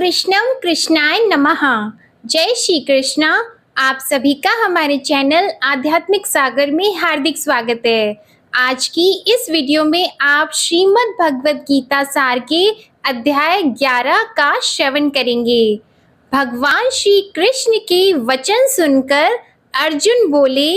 कृष्णम कृष्णाय नमः। जय श्री कृष्णा। आप सभी का हमारे चैनल आध्यात्मिक सागर में हार्दिक स्वागत है। आज की इस वीडियो में आप श्रीमद् भगवद गीता सार के अध्याय 11 का श्रवण करेंगे। भगवान श्री कृष्ण के वचन सुनकर अर्जुन बोले,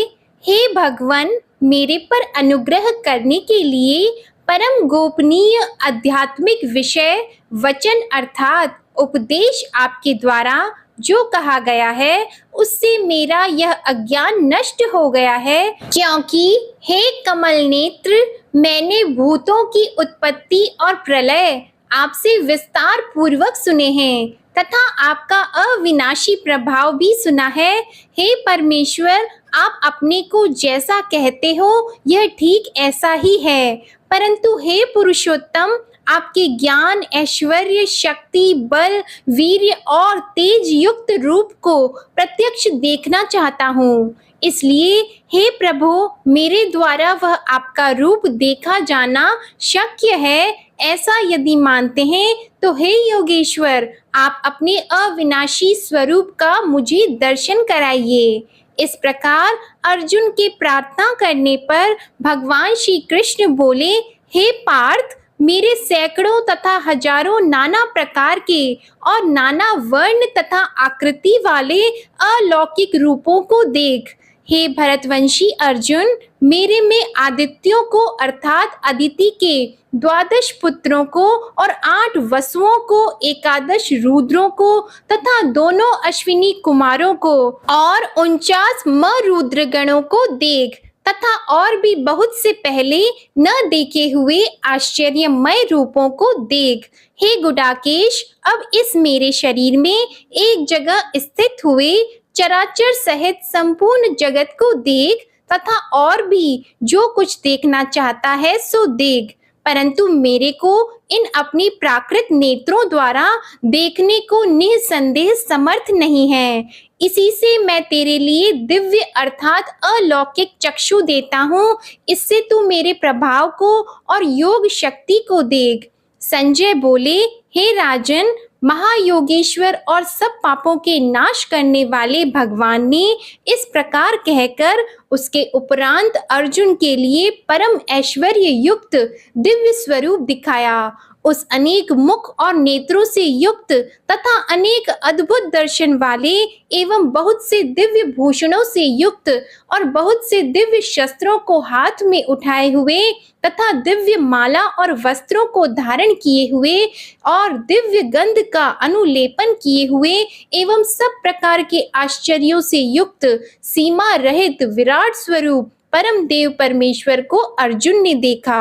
हे भगवान, मेरे पर अनुग्रह करने के लिए परम गोपनीय आध्यात्मिक विषय वचन अर्थात उपदेश आपके द्वारा जो कहा गया है उससे मेरा यह अज्ञान नष्ट हो गया है, क्योंकि हे कमल नेत्र, मैंने भूतों की उत्पत्ति और प्रलय आपसे विस्तार पूर्वक सुने हैं तथा आपका अविनाशी प्रभाव भी सुना है। हे परमेश्वर, आप अपने को जैसा कहते हो यह ठीक ऐसा ही है, परंतु हे पुरुषोत्तम, आपके ज्ञान, ऐश्वर्य, शक्ति, बल, वीर्य और तेज युक्त रूप को प्रत्यक्ष देखना चाहता हूँ। इसलिए हे प्रभु, मेरे द्वारा वह आपका रूप देखा जाना शक्य है, ऐसा यदि मानते हैं तो हे योगेश्वर, आप अपने अविनाशी स्वरूप का मुझे दर्शन कराइए। इस प्रकार अर्जुन के प्रार्थना करने पर भगवान श्री कृष्ण बोले, हे पार्थ, मेरे सैकड़ों तथा हजारों नाना प्रकार के और नाना वर्ण तथा आकृति वाले अलौकिक रूपों को देख। हे भरतवंशी अर्जुन, मेरे में आदित्यों को अर्थात अदिति के 12 पुत्रों को और 8 वसुओं को, 11 रुद्रों को तथा दोनों अश्विनी कुमारों को और 49 मरुद्र गणों को देख तथा और भी बहुत से पहले न देखे हुए आश्चर्यमय रूपों को देख। हे गुडाकेश, अब इस मेरे शरीर में एक जगह स्थित हुए चराचर सहित संपूर्ण जगत को देख तथा और भी जो कुछ देखना चाहता है सो देख, परंतु मेरे को इन अपनी प्राकृत नेत्रों द्वारा देखने को निसंदेह समर्थ नहीं है। इसी से मैं तेरे लिए दिव्य अर्थात अलौकिक चक्षु देता हूँ, इससे तू मेरे प्रभाव को और योग शक्ति को देख। संजय बोले, हे राजन, महायोगेश्वर और सब पापों के नाश करने वाले भगवान ने इस प्रकार कहकर उसके उपरांत अर्जुन के लिए परम ऐश्वर्य युक्त दिव्य स्वरूप दिखाया। उस अनेक मुख और नेत्रों से युक्त तथा अनेक अद्भुत दर्शन वाले एवं बहुत से दिव्य भूषणों से युक्त और बहुत से दिव्य शस्त्रों को हाथ में उठाए हुए तथा दिव्य माला और वस्त्रों को धारण किए हुए और दिव्य गंध का अनुलेपन किए हुए एवं सब प्रकार के आश्चर्यों से युक्त सीमा रहित विराट स्वरूप परम देव परमेश्वर को अर्जुन ने देखा।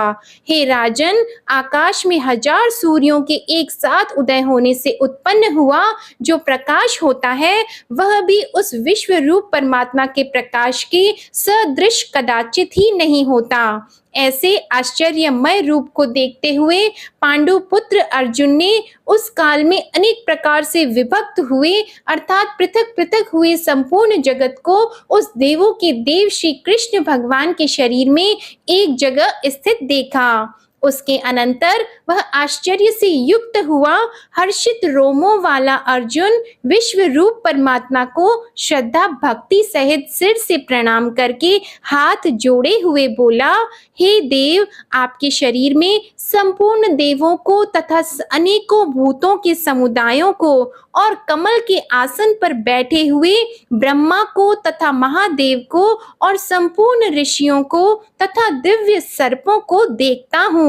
हे राजन, आकाश में 1000 सूर्यों के एक साथ उदय होने से उत्पन्न हुआ जो प्रकाश होता है, वह भी उस विश्व रूप परमात्मा के प्रकाश के सदृश कदाचित ही नहीं होता। ऐसे आश्चर्यमय रूप को देखते हुए पांडु पुत्र अर्जुन ने उस काल में अनेक प्रकार से विभक्त हुए अर्थात पृथक पृथक हुए संपूर्ण जगत को उस देवों के देव श्री कृष्ण भगवान के शरीर में एक जगह स्थित देखा। उसके अनंतर वह आश्चर्य से युक्त हुआ हर्षित रोमों वाला अर्जुन विश्व रूप परमात्मा को श्रद्धा भक्ति सहित सिर से प्रणाम करके हाथ जोड़े हुए बोला, हे देव, आपके शरीर में संपूर्ण देवों को तथा अनेकों भूतों के समुदायों को और कमल के आसन पर बैठे हुए ब्रह्मा को तथा महादेव को और संपूर्ण ऋषियों को तथा दिव्य सर्पों को देखता हूँ।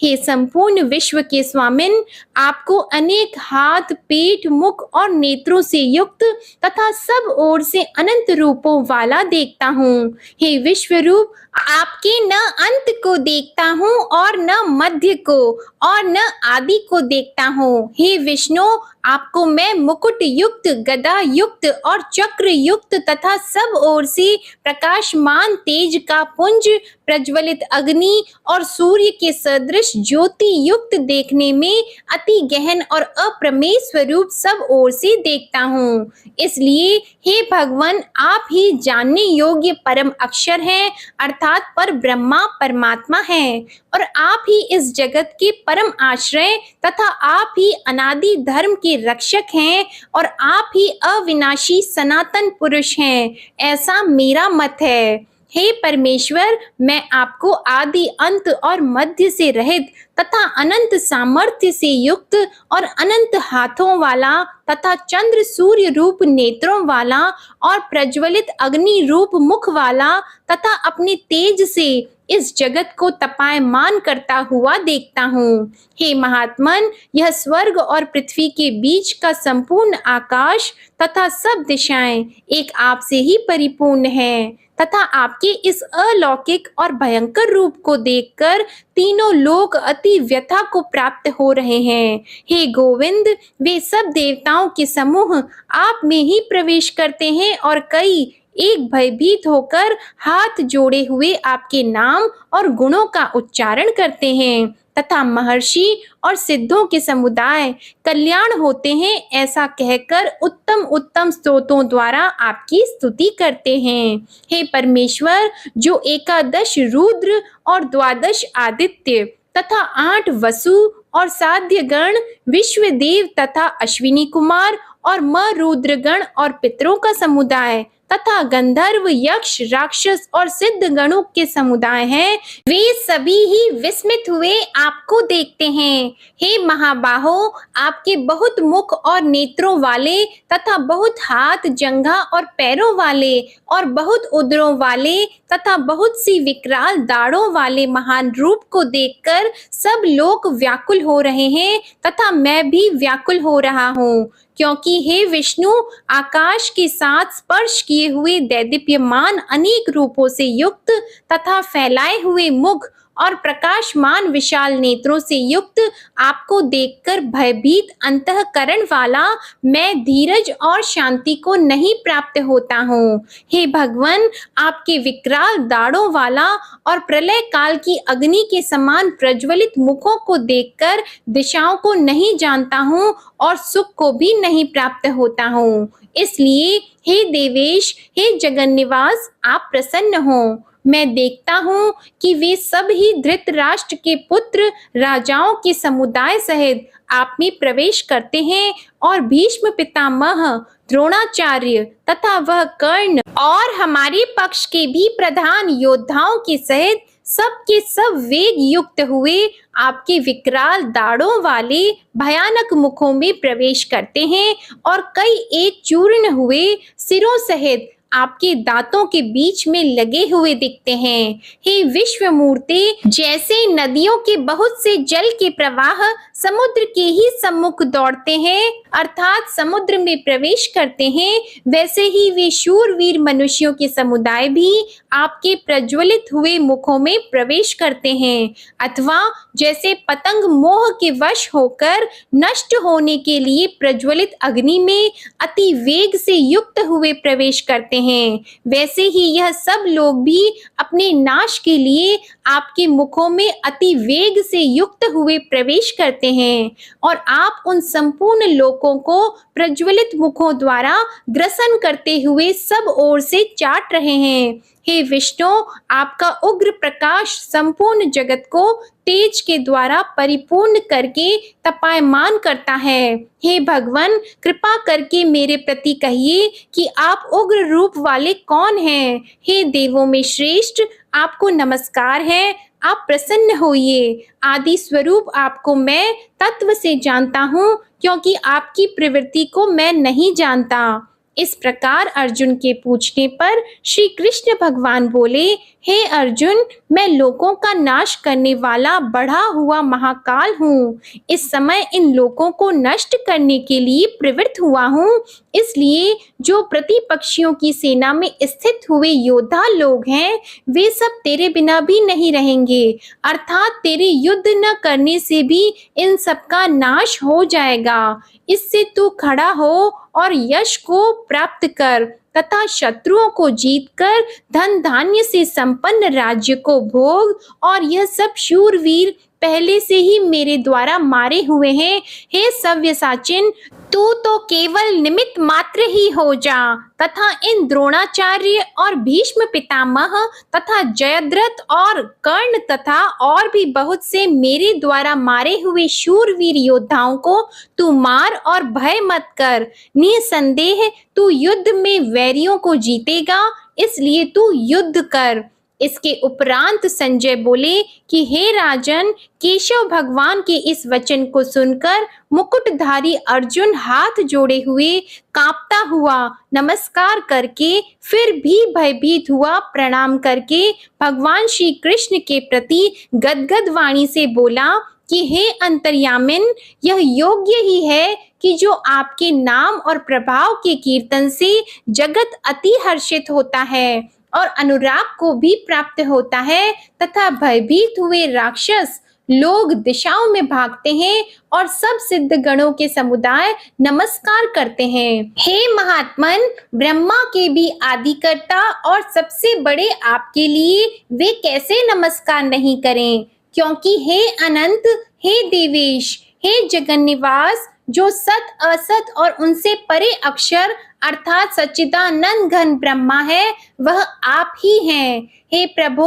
हे संपूर्ण विश्व के स्वामिन, आपको अनेक हाथ, पेट, मुख और नेत्रों से युक्त तथा सब ओर से अनंत रूपों वाला देखता हूँ। हे विश्व रूप, आपके न अंत को देखता हूँ और न मध्य को और न आदि को देखता हूँ। हे विष्णु, आपको मैं मुकुट युक्त, गदा युक्त और चक्र युक्त तथा सब ओर से प्रकाशमान तेज का पुंज, प्रज्वलित अग्नि और सूर्य के सदृश ज्योति युक्त देखने में अति गहन और अप्रमेय स्वरूप सब ओर से देखता हूँ। इसलिए हे भगवान, आप ही जानने योग्य परम अक्षर हैं, अर्थात अर्थात पर ब्रह्मा परमात्मा हैं और आप ही इस जगत के परम आश्रय तथा आप ही अनादि धर्म के रक्षक हैं और आप ही अविनाशी सनातन पुरुष हैं, ऐसा मेरा मत है। हे परमेश्वर, मैं आपको आदि अंत और मध्य से रहित तथा अनंत सामर्थ्य से युक्त और अनंत हाथों वाला तथा चंद्र सूर्य रूप नेत्रों वाला और प्रज्वलित अग्नि रूप मुख वाला तथा अपने तेज से इस जगत को तपायमान करता हुआ देखता हूँ। हे महात्मन, यह स्वर्ग और पृथ्वी के बीच का संपूर्ण आकाश तथा सब दिशाएं एक आप से ही परिपूर्ण हैं तथा आपके इस अलौकिक और भयंकर रूप को देखकर तीनों लोग अति व्यथा को प्राप्त हो रहे हैं। हे गोविंद, वे सब देवताओं के समूह आप में ही प्रवेश करते हैं और कई एक भयभीत होकर हाथ जोड़े हुए आपके नाम और गुणों का उच्चारण करते हैं तथा महर्षि और सिद्धों के समुदाय कल्याण होते हैं ऐसा कहकर उत्तम उत्तम स्तोत्रों द्वारा आपकी स्तुति करते हैं। हे परमेश्वर, जो एकादश रुद्र और द्वादश आदित्य तथा 8 वसु और साध्य गण, विश्वदेव तथा अश्विनी कुमार और मरुद्रगण और पितरों का समुदाय तथा गंधर्व, यक्ष, राक्षस और सिद्ध गणों के समुदाय हैं, वे सभी ही विस्मित हुए आपको देखते हैं। हे महाबाहो, आपके बहुत मुख और नेत्रों वाले तथा बहुत हाथ, जंघा और पैरों वाले और बहुत उदरों वाले तथा बहुत सी विकराल दाढ़ों वाले महान रूप को देखकर सब लोग व्याकुल हो रहे हैं तथा मैं भी व्याकुल हो रहा हूँ, क्योंकि हे विष्णु, आकाश के साथ स्पर्श किए हुए दैदीप्यमान अनेक रूपों से युक्त तथा फैलाए हुए मुख और प्रकाशमान विशाल नेत्रों से युक्त आपको देखकर भयभीत अंतःकरण वाला मैं धीरज और शांति को नहीं प्राप्त होता हूँ। हे भगवान, आपके विकराल दाढ़ों वाला और प्रलय काल की अग्नि के समान प्रज्वलित मुखों को देखकर दिशाओं को नहीं जानता हूँ और सुख को भी नहीं प्राप्त होता हूँ। इसलिए हे देवेश, हे जगन्निवास, आप प्रसन्न हो। मैं देखता हूँ कि वे सब ही धृतराष्ट्र के पुत्र राजाओं के समुदाय सहित आप में प्रवेश करते हैं और भीष्म पितामह, द्रोणाचार्य तथा वह कर्ण और हमारे पक्ष के भी प्रधान योद्धाओं के सहित सब के सब वेग युक्त हुए आपके विकराल दाढ़ों वाले भयानक मुखों में प्रवेश करते हैं और कई एक चूर्ण हुए सिरों सहित आपके दांतों के बीच में लगे हुए दिखते हैं। हे विश्व मूर्ति, जैसे नदियों के बहुत से जल के प्रवाह समुद्र के ही सम्मुख दौड़ते हैं अर्थात समुद्र में प्रवेश करते हैं, वैसे ही वे शूरवीर मनुष्यों के समुदाय भी आपके प्रज्वलित हुए मुखों में प्रवेश करते हैं। अथवा जैसे पतंग मोह के वश होकर नष्ट होने के लिए प्रज्वलित अग्नि में अति वेग से युक्त हुए प्रवेश करते हैं, वैसे ही यह सब लोग भी अपने नाश के लिए आपके मुखों में अति वेग से युक्त हुए प्रवेश करते हैं और आप उन संपूर्ण लोकों को प्रज्वलित मुखों द्वारा ग्रसन करते हुए सब ओर से चाट रहे हैं। हे विष्णु, आपका उग्र प्रकाश संपूर्ण जगत को तेज के द्वारा परिपूर्ण करके तपायमान करता है। हे भगवान, कृपा करके मेरे प्रति कहिए कि आप उग्र रूप वाले कौन हैं। हे देवों में श्रेष्ठ, आपको नमस्कार है, आप प्रसन्न होइए। आदि स्वरूप आपको मैं तत्व से जानता हूँ, क्योंकि आपकी प्रवृत्ति को मैं नहीं जानता। इस प्रकार अर्जुन के पूछने पर श्री कृष्ण भगवान बोले, हे अर्जुन, मैं लोकों का नाश करने वाला बढ़ा हुआ महाकाल हूँ। इस समय इन लोकों को नष्ट करने के लिए प्रवृत्त हुआ हूँ। इसलिए जो प्रतिपक्षियों की सेना में स्थित हुए योद्धा लोग हैं, वे सब तेरे बिना भी नहीं रहेंगे, अर्थात तेरे युद्ध न करने से भी इन सब का नाश हो जाएगा। इससे तू खड़ा हो और यश को प्राप्त कर तथा शत्रुओं को जीतकर धन धान्य से संपन्न राज्य को भोग। और यह सब शूरवीर पहले से ही मेरे द्वारा मारे हुए हैं। हे सव्यसाचिन, तू तो केवल निमित्त मात्र ही हो जा तथा इन द्रोणाचार्य और भीष्म पितामह तथा जयद्रथ और कर्ण तथा और भी बहुत से मेरे द्वारा मारे हुए शूरवीर योद्धाओं को तू मार और भय मत कर। निसंदेह तू युद्ध में वैरियों को जीतेगा, इसलिए तू युद्ध कर। इसके उपरांत संजय बोले कि हे राजन, केशव भगवान के इस वचन को सुनकर मुकुटधारी अर्जुन हाथ जोड़े हुए कांपता हुआ नमस्कार करके फिर भी भयभीत हुआ प्रणाम करके भगवान श्री कृष्ण के प्रति गदगद वाणी से बोला कि हे अंतर्यामिन, यह योग्य ही है कि जो आपके नाम और प्रभाव के कीर्तन से जगत अति हर्षित होता है और अनुराग को भी प्राप्त होता है तथा भयभीत हुए राक्षस लोग दिशाओं में भागते हैं और सब सिद्ध गणों के समुदाय नमस्कार करते हैं। हे महात्मन, ब्रह्मा के भी आदिकर्ता और सबसे बड़े आपके लिए वे कैसे नमस्कार नहीं करें, क्योंकि हे अनंत, हे देवेश, हे जगन्निवास, जो सत असत और उनसे परे अक्षर अर्थात सच्चिदानंद घन ब्रह्मा है, वह आप ही हैं। हे प्रभु,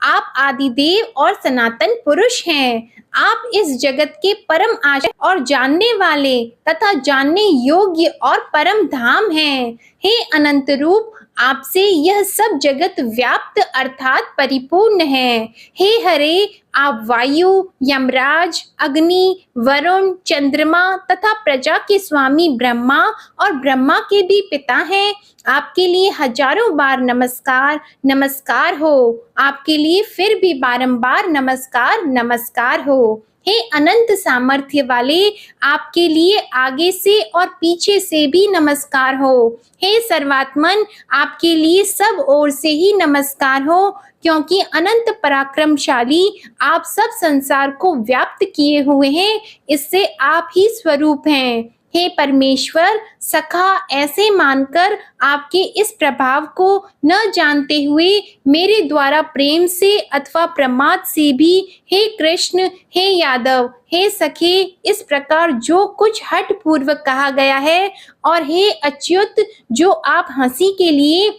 आप आदिदेव और सनातन पुरुष हैं। आप इस जगत के परम आश्रय और जानने वाले तथा जानने योग्य और परम धाम हैं। हे अनंत रूप, आपसे यह सब जगत व्याप्त अर्थात परिपूर्ण है। हे हरे, आप वायु, यमराज, अग्नि, वरुण, चंद्रमा तथा प्रजा के स्वामी ब्रह्मा और ब्रह्मा के भी पिता हैं। आपके लिए हजारों बार नमस्कार नमस्कार हो। आपके लिए फिर भी बारंबार नमस्कार नमस्कार हो। हे अनंत सामर्थ्य वाले, आपके लिए आगे से और पीछे से भी नमस्कार हो। हे सर्वात्मन, आपके लिए सब ओर से ही नमस्कार हो, क्योंकि अनंत पराक्रमशाली आप सब संसार को व्याप्त किए हुए हैं, इससे आप ही स्वरूप हैं। हे परमेश्वर, सखा ऐसे मानकर आपके इस प्रभाव को न जानते हुए मेरे द्वारा प्रेम से अथवा प्रमाद से भी हे कृष्ण, हे यादव, हे सखे, इस प्रकार जो कुछ हठ पूर्वक कहा गया है, और हे अच्युत, जो आप हंसी के लिए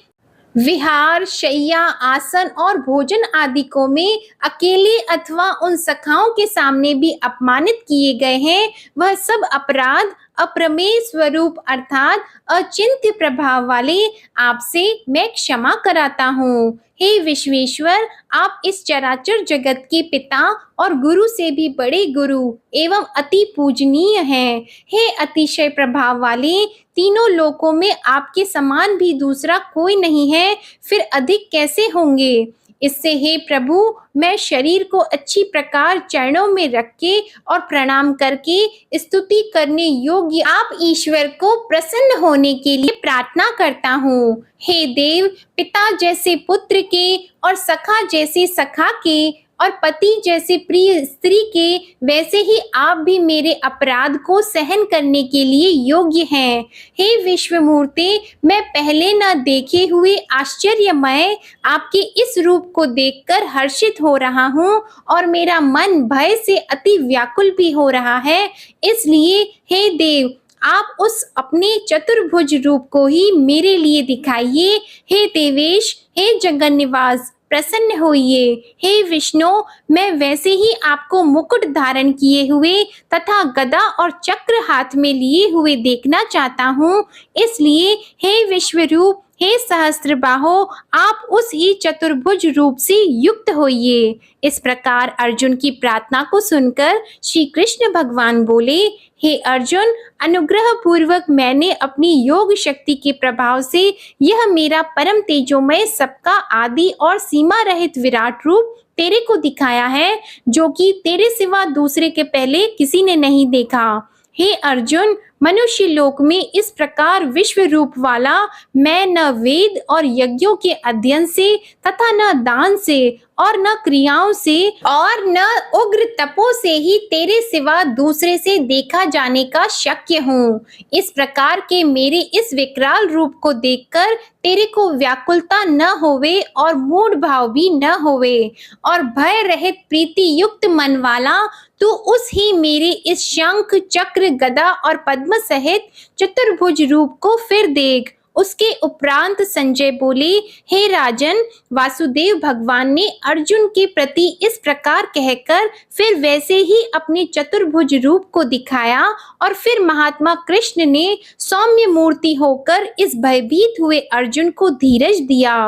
विहार, शैया, आसन और भोजन आदि को में अकेले अथवा उन सखाओं के सामने भी अपमानित किए गए हैं, वह सब अपराध अप्रमेय स्वरूप अर्थात अचिंत्य प्रभाव वाले आपसे मैं क्षमा कराता हूँ। हे विश्वेश्वर, आप इस चराचर जगत के पिता और गुरु से भी बड़े गुरु एवं अति पूजनीय हैं। हे अतिशय प्रभाव वाले, तीनों लोकों में आपके समान भी दूसरा कोई नहीं है, फिर अधिक कैसे होंगे। इससे हे प्रभु, मैं शरीर को अच्छी प्रकार चरणों में रख के और प्रणाम करके स्तुति करने योग्य आप ईश्वर को प्रसन्न होने के लिए प्रार्थना करता हूँ। हे देव, पिता जैसे पुत्र के और सखा जैसे सखा के और पति जैसे प्रिय स्त्री के, वैसे ही आप भी मेरे अपराध को सहन करने के लिए योग्य हैं। हे विश्वमूर्ते, मैं पहले न देखे हुए आश्चर्यमय आपके इस रूप को देखकर हर्षित हो रहा हूँ और मेरा मन भय से अति व्याकुल भी हो रहा है। इसलिए हे देव, आप उस अपने चतुर्भुज रूप को ही मेरे लिए दिखाइए। हे देवेश, हे जगन्निवास, प्रसन्न होइए। हे विष्णु, मैं वैसे ही आपको मुकुट धारण किए हुए तथा गदा और चक्र हाथ में लिए हुए देखना चाहता हूँ। इसलिए हे विश्वरूप, हे सहस्त्रबाहो, आप उस ही चतुर्भुज रूप से युक्त होइए। इस प्रकार अर्जुन की प्रार्थना को सुनकर श्री कृष्ण भगवान बोले, हे अर्जुन, अनुग्रह पूर्वक मैंने अपनी योग शक्ति के प्रभाव से यह मेरा परम तेजोमय सबका आदि और सीमा रहित विराट रूप तेरे को दिखाया है, जो कि तेरे सिवा दूसरे के पहले किसी ने नहीं देखा। हे अर्जुन, मनुष्य लोक में इस प्रकार विश्व रूप वाला मैं न वेद और यज्ञों के अध्ययन से तथा न दान से और न क्रियाओं से और न उग्र तपो से ही तेरे सिवा दूसरे से देखा जाने का शक्य हूँ। इस प्रकार के मेरे इस विकराल रूप को देखकर तेरे को व्याकुलता न होवे और मूढ़ भाव भी न होवे और भय रहित प्रीति युक्त मन वाला तू उस ही मेरे इस शंख, चक्र, गदा और पद्म पद्म सहित चतुर्भुज रूप को फिर देख। उसके उपरांत संजय बोले, हे राजन, वासुदेव भगवान ने अर्जुन के प्रति इस प्रकार कहकर फिर वैसे ही अपने चतुर्भुज रूप को दिखाया और फिर महात्मा कृष्ण ने सौम्य मूर्ति होकर इस भयभीत हुए अर्जुन को धीरज दिया।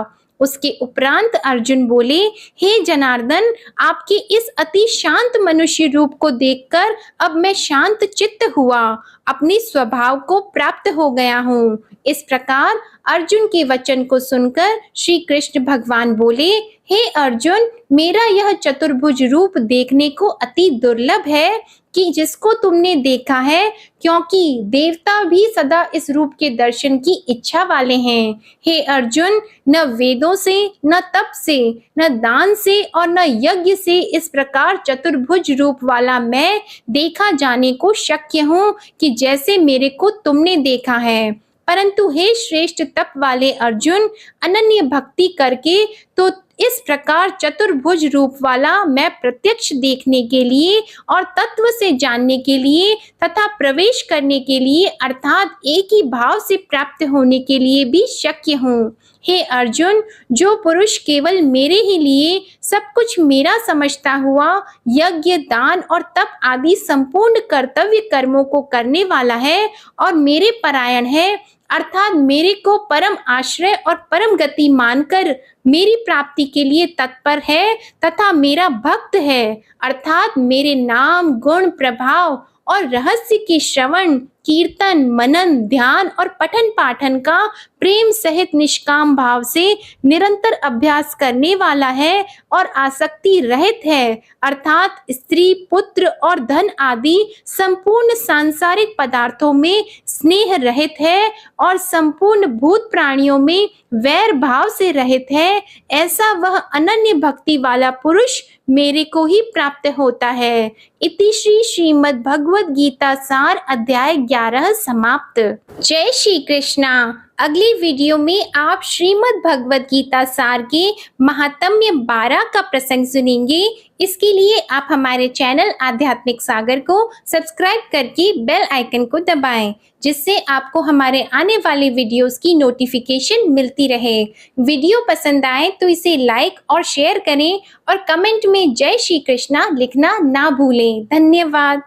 उसके उपरांत अर्जुन बोले, हे जनार्दन, आपके इस अति शांत मनुष्य रूप को देखकर अब मैं शांत चित्त हुआ, अपने स्वभाव को प्राप्त हो गया हूँ। इस प्रकार अर्जुन के वचन को सुनकर श्री कृष्ण भगवान बोले, हे अर्जुन, मेरा यह चतुर्भुज रूप देखने को अति दुर्लभ है कि जिसको तुमने देखा है, क्योंकि देवता भी सदा इस रूप के दर्शन की इच्छा वाले हैं। हे अर्जुन, न वेदों से, न तप से, न दान से और न यज्ञ से इस प्रकार चतुर्भुज रूप वाला मैं देखा जाने को शक्य हूँ कि जैसे मेरे को तुमने देखा है। परंतु हे श्रेष्ठ तप वाले अर्जुन, अनन्य भक्ति करके तो इस प्रकार चतुर्भुज रूप वाला मैं प्रत्यक्ष देखने के लिए और तत्व से जानने के लिए तथा प्रवेश करने के लिए अर्थात एक ही भाव से प्राप्त होने के लिए भी शक्य हूँ। हे अर्जुन, जो पुरुष केवल मेरे ही लिए सब कुछ मेरा समझता हुआ यज्ञ, दान और तप आदि संपूर्ण कर्तव्य कर्मों को करने वाला है और मेरे परायण है, अर्थात मेरे को परम आश्रय और परम गति मानकर मेरी प्राप्ति के लिए तत्पर है तथा मेरा भक्त है, अर्थात मेरे नाम, गुण, प्रभाव और रहस्य के श्रवण, कीर्तन, मनन, ध्यान और पठन पाठन का प्रेम सहित निष्काम भाव से निरंतर अभ्यास करने वाला है और आसक्ति रहित है, अर्थात स्त्री, पुत्र और धन आदि संपूर्ण सांसारिक पदार्थों में स्नेह रहित है और संपूर्ण भूत प्राणियों में वैर भाव से रहित है, ऐसा वह अनन्य भक्ति वाला पुरुष मेरे को ही प्राप्त होता है। इति श्री श्रीमद् भगवद गीता सार अध्याय 11 समाप्त। जय श्री कृष्णा। अगली वीडियो में आप श्रीमद् भगवद गीता सार के महात्म्य 12 का प्रसंग सुनेंगे। इसके लिए आप हमारे चैनल आध्यात्मिक सागर को सब्सक्राइब करके बेल आइकन को दबाएं, जिससे आपको हमारे आने वाले वीडियोस की नोटिफिकेशन मिलती रहे। वीडियो पसंद आए तो इसे लाइक और शेयर करें और कमेंट में जय श्री कृष्णा लिखना ना भूलें। धन्यवाद।